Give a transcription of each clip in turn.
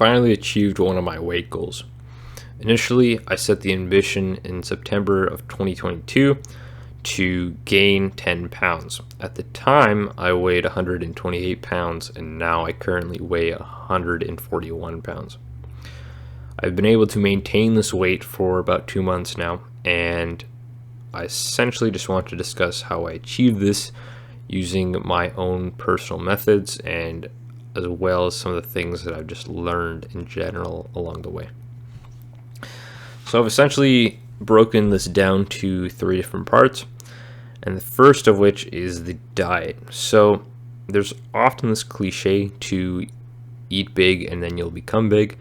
finally achieved one of my weight goals. Initially, I set the ambition in September of 2022 to gain 10 pounds. At the time, I weighed 128 pounds, and now I currently weigh 141 pounds. I've been able to maintain this weight for about 2 months now, and I essentially just want to discuss how I achieved this using my own personal methods, and as well as some of the things that I've just learned in general along the way. So I've essentially broken this down to 3 different parts, and the first of which is the diet. So there's often this cliche to eat big and then you'll become big,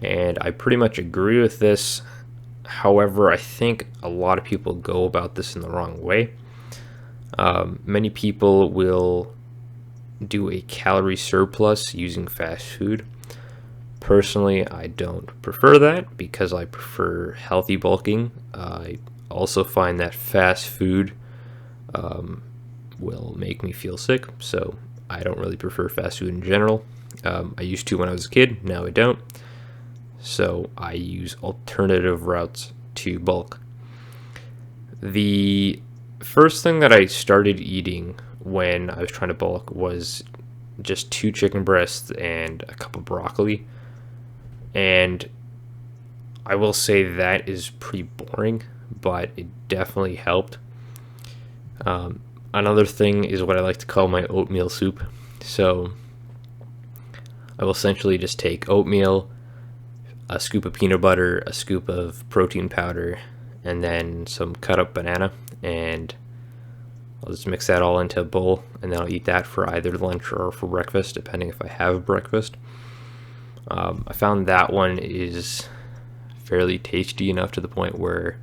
and I pretty much agree with this. However, I think a lot of people go about this in the wrong way. Many people will do a calorie surplus using fast food. Personally, I don't prefer that because I prefer healthy bulking. I also find that fast food will make me feel sick, so I don't really prefer fast food in general. I used to when I was a kid, now I don't. So I use alternative routes to bulk. The first thing that I started eating when I was trying to bulk was just 2 chicken breasts and a cup of broccoli. And I will say that is pretty boring, but it definitely helped. Another thing is what I like to call my oatmeal soup. So I will essentially just take oatmeal, a scoop of peanut butter, a scoop of protein powder, and then some cut up banana, and I'll just mix that all into a bowl, and then I'll eat that for either lunch or for breakfast, depending if I have breakfast. I found that one is fairly tasty enough to the point where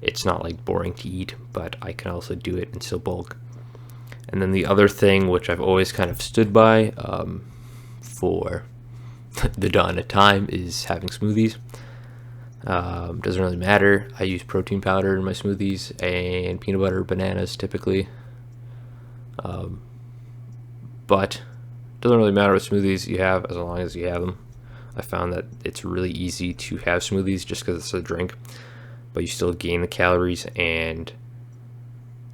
it's not like boring to eat, but I can also do it and still bulk. And then the other thing, which I've always kind of stood by for the dawn of time, is having smoothies. Doesn't really matter. I use protein powder in my smoothies and peanut butter, bananas typically. But doesn't really matter what smoothies you have as long as you have them. I found that it's really easy to have smoothies just because it's a drink, but you still gain the calories, and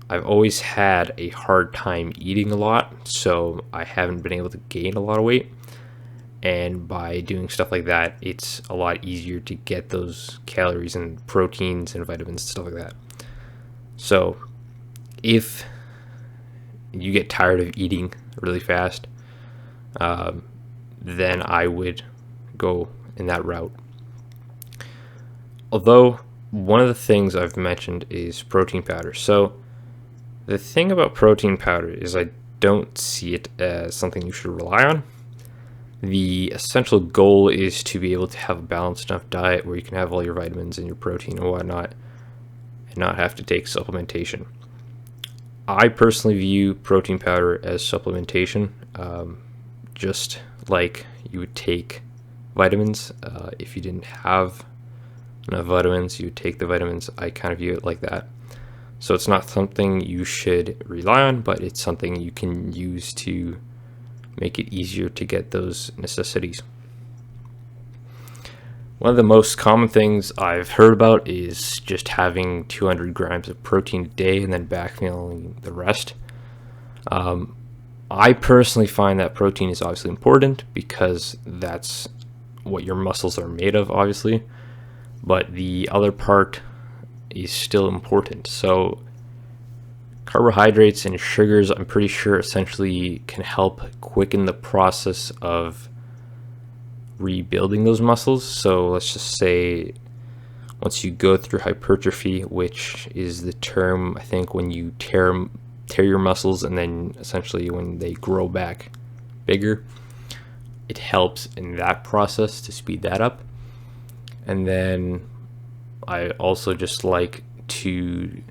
I've always had a hard time eating a lot, so I haven't been able to gain a lot of weight. And by doing stuff like that, it's a lot easier to get those calories and proteins and vitamins and stuff like that. So if you get tired of eating really fast, then I would go in that route. Although one of the things I've mentioned is protein powder. So the thing about protein powder is I don't see it as something you should rely on. The essential goal is to be able to have a balanced enough diet where you can have all your vitamins and your protein and whatnot and not have to take supplementation. I personally view protein powder as supplementation, just like you would take vitamins. If you didn't have enough vitamins, you would take the vitamins. I kind of view it like that. So it's not something you should rely on, but it's something you can use to make it easier to get those necessities. One of the most common things I've heard about is just having 200 grams of protein a day and then backfilling the rest. I personally find that protein is obviously important because that's what your muscles are made of, obviously, but the other part is still important. So carbohydrates and sugars, I'm pretty sure, essentially can help quicken the process of rebuilding those muscles. So let's just say once you go through hypertrophy, which is the term, I think, when you tear your muscles and then essentially when they grow back bigger, it helps in that process to speed that up. And then I also just like to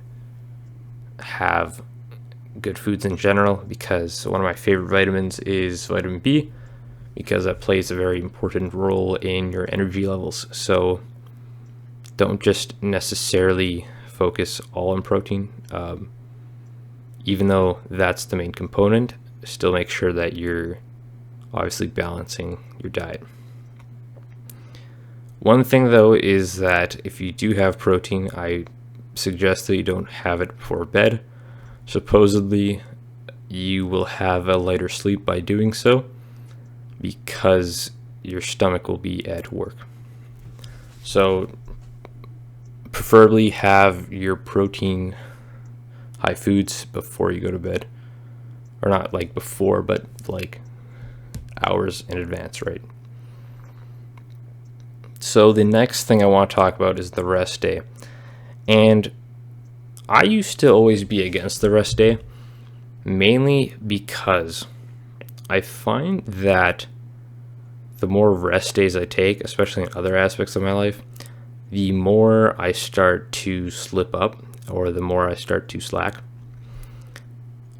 have good foods in general, because one of my favorite vitamins is vitamin B, because that plays a very important role in your energy levels. So don't just necessarily focus all on protein, even though that's the main component. Still make sure that you're obviously balancing your diet. One thing though is that if you do have protein, I suggest that you don't have it before bed. Supposedly, you will have a lighter sleep by doing so because your stomach will be at work. So, preferably have your protein high foods before you go to bed. Or not like before, but like hours in advance, right? So the next thing I want to talk about is the rest day. And I used to always be against the rest day, mainly because I find that the more rest days I take, especially in other aspects of my life, the more I start to slip up, or the more I start to slack.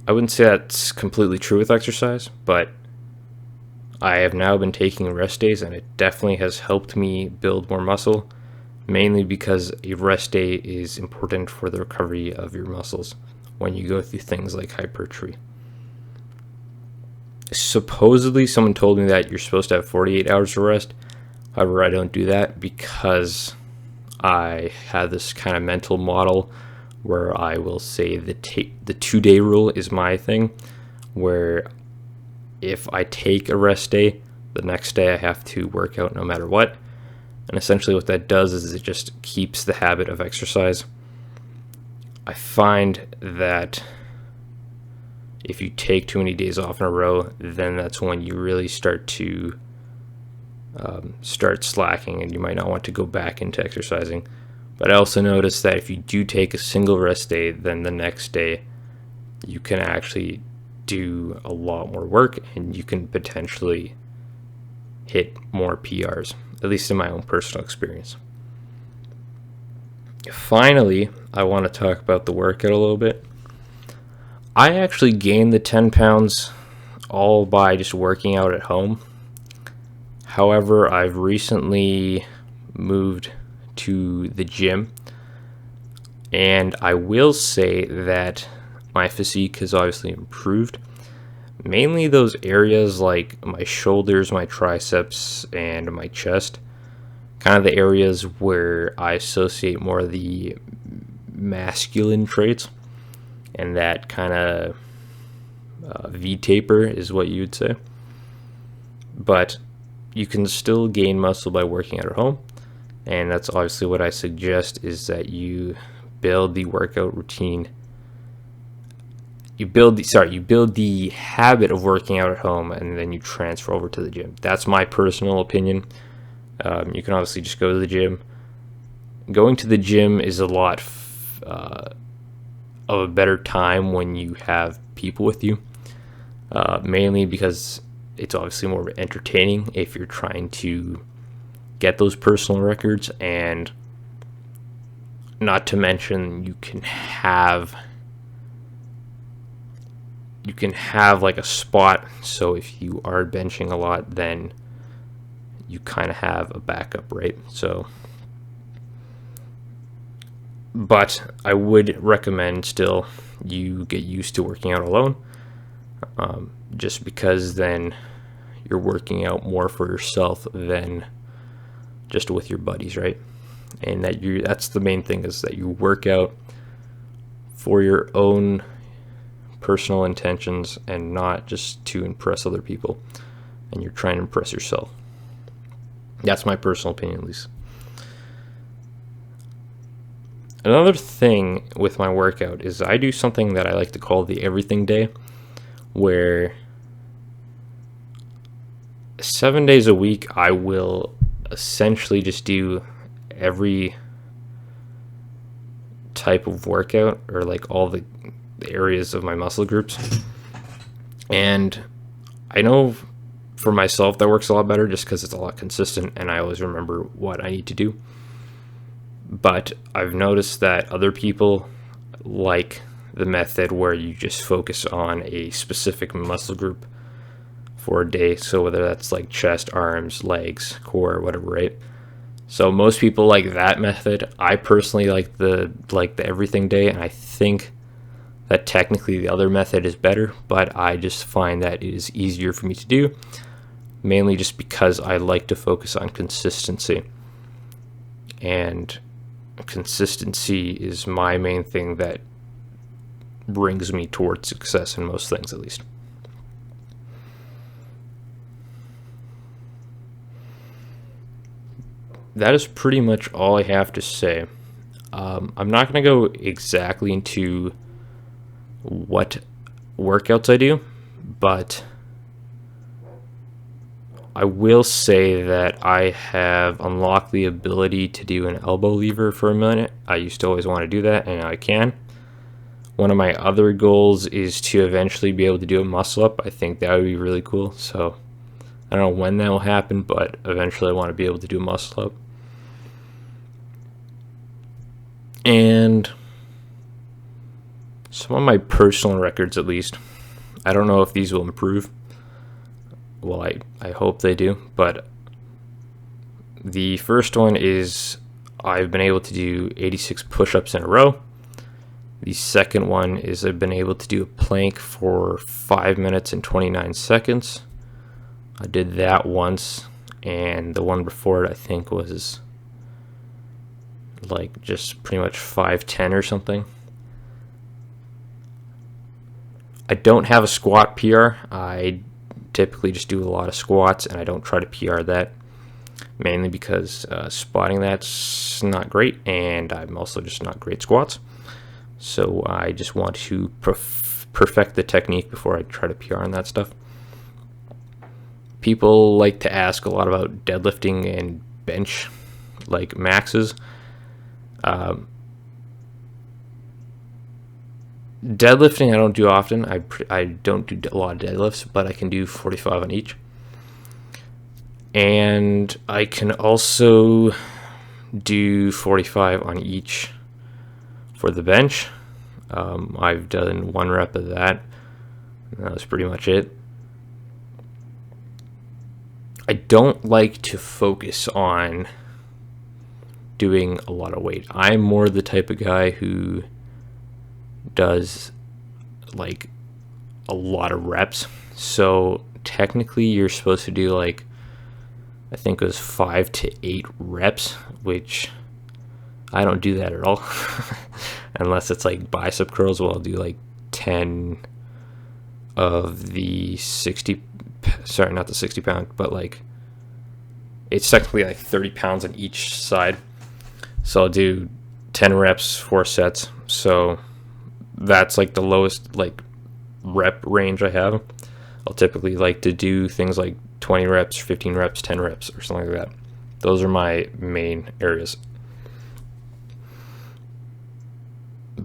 I wouldn't say that's completely true with exercise, but I have now been taking rest days, and it definitely has helped me build more muscle, mainly because a rest day is important for the recovery of your muscles when you go through things like hypertrophy. Supposedly, someone told me that you're supposed to have 48 hours of rest. However, I don't do that because I have this kind of mental model where I will say the 2-day rule is my thing, where if I take a rest day, the next day I have to work out no matter what. And essentially what that does is it just keeps the habit of exercise. I find that if you take too many days off in a row, then that's when you really start to start slacking, and you might not want to go back into exercising. But I also noticed that if you do take a single rest day, then the next day you can actually do a lot more work, and you can potentially hit more PRs, at least in my own personal experience. Finally, I want to talk about the workout a little bit. I actually gained the 10 pounds all by just working out at home. However, I've recently moved to the gym, and I will say that my physique has obviously improved. Mainly those areas like my shoulders, my triceps, and my chest. Kind of the areas where I associate more of the masculine traits. And that kind of V-taper is what you would say. But you can still gain muscle by working out at home. And that's obviously what I suggest, is that you build the workout routine. You build the habit of working out at home, and then you transfer over to the gym. That's my personal opinion. You can obviously just go to the gym. Going to the gym is a lot of a better time when you have people with you, mainly because it's obviously more entertaining if you're trying to get those personal records, and not to mention you can have like a spot, so if you are benching a lot, then you kind of have a backup, right? So, but I would recommend still you get used to working out alone, just because then you're working out more for yourself than just with your buddies, right? And that's the main thing, is that you work out for your own personal intentions and not just to impress other people, and you're trying to impress yourself. That's my personal opinion, at least. Another thing with my workout is I do something that I like to call the everything day, where 7 days a week I will essentially just do every type of workout, or like all the areas of my muscle groups. And I know for myself that works a lot better, just because it's a lot consistent and I always remember what I need to do. But I've noticed that other people like the method where you just focus on a specific muscle group for a day. So whether that's like chest, arms, legs, core, whatever, right? So most people like that method. I personally like the everything day, and I think that technically the other method is better, but I just find that it is easier for me to do, mainly just because I like to focus on consistency. and consistency is my main thing that brings me towards success in most things, at least. That is pretty much all I have to say. I'm not going to go exactly into what workouts I do, but I will say that I have unlocked the ability to do an elbow lever for a minute. I used to always want to do that, and now I can. One of my other goals is to eventually be able to do a muscle up. I think that would be really cool. So I don't know when that will happen, but eventually I want to be able to do a muscle up. And some of my personal records, at least. I don't know if these will improve. Well, I hope they do. But the first one is I've been able to do 86 push-ups in a row. The second one is I've been able to do a plank for 5 minutes and 29 seconds. I did that once, and the one before it I think was like just pretty much 5:10 or something. I don't have a squat PR. I typically just do a lot of squats, and I don't try to PR that, mainly because spotting that's not great, and I'm also just not great squats. So I just want to perfect the technique before I try to PR on that stuff. People like to ask a lot about deadlifting and bench, like maxes. Deadlifting I don't do often. I don't do a lot of deadlifts, but I can do 45 on each. And I can also do 45 on each for the bench. I've done 1 rep of that. And that was pretty much it. I don't like to focus on doing a lot of weight. I'm more the type of guy who does like a lot of reps. So technically you're supposed to do like, I think it was 5 to 8 reps, which I don't do that at all. Unless it's like bicep curls, well, I'll do like 10 of the 60, sorry, not the 60 pound, but like it's technically like 30 pounds on each side. So I'll do 10 reps, 4 sets. So that's like the lowest like rep range I have. I'll typically like to do things like 20 reps, 15 reps, 10 reps, or something like that. Those are my main areas.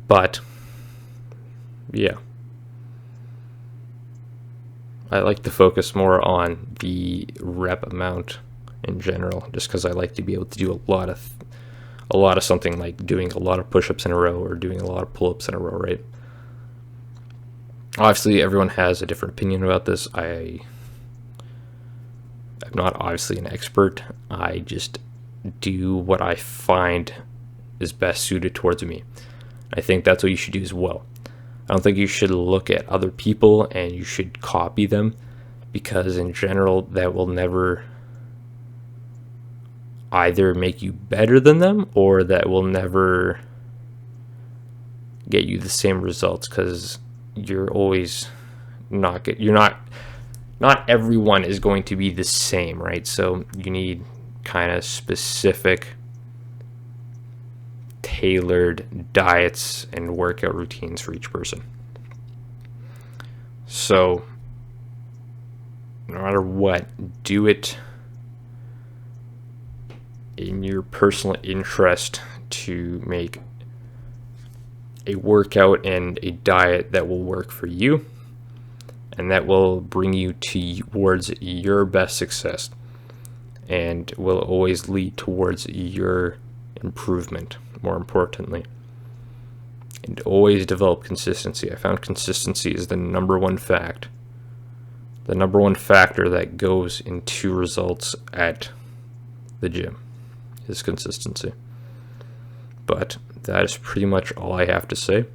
But yeah, I like to focus more on the rep amount in general, just because I like to be able to do a lot of something, like doing a lot of push-ups in a row or doing a lot of pull-ups in a row, right? Obviously, everyone has a different opinion about this. I'm not obviously an expert. I just do what I find is best suited towards me. I think that's what you should do as well. I don't think you should look at other people and you should copy them, because in general that will never either make you better than them, or that will never get you the same results, because you're always not everyone is going to be the same, right? So you need kind of specific tailored diets and workout routines for each person. So no matter what, do it in your personal interest to make a workout and a diet that will work for you and that will bring you towards your best success and will always lead towards your improvement, more importantly. And always develop consistency. I found consistency is the number one factor that goes into results at the gym, is consistency. But that is pretty much all I have to say.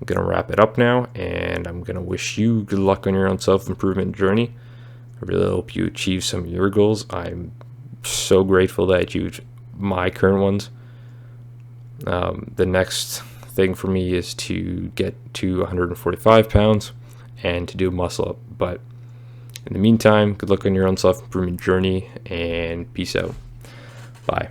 I'm going to wrap it up now, and I'm going to wish you good luck on your own self-improvement journey. I really hope you achieve some of your goals. I'm so grateful that you my current ones. The next thing for me is to get to 145 pounds and to do a muscle up. But in the meantime, good luck on your own self-improvement journey, and peace out. Bye.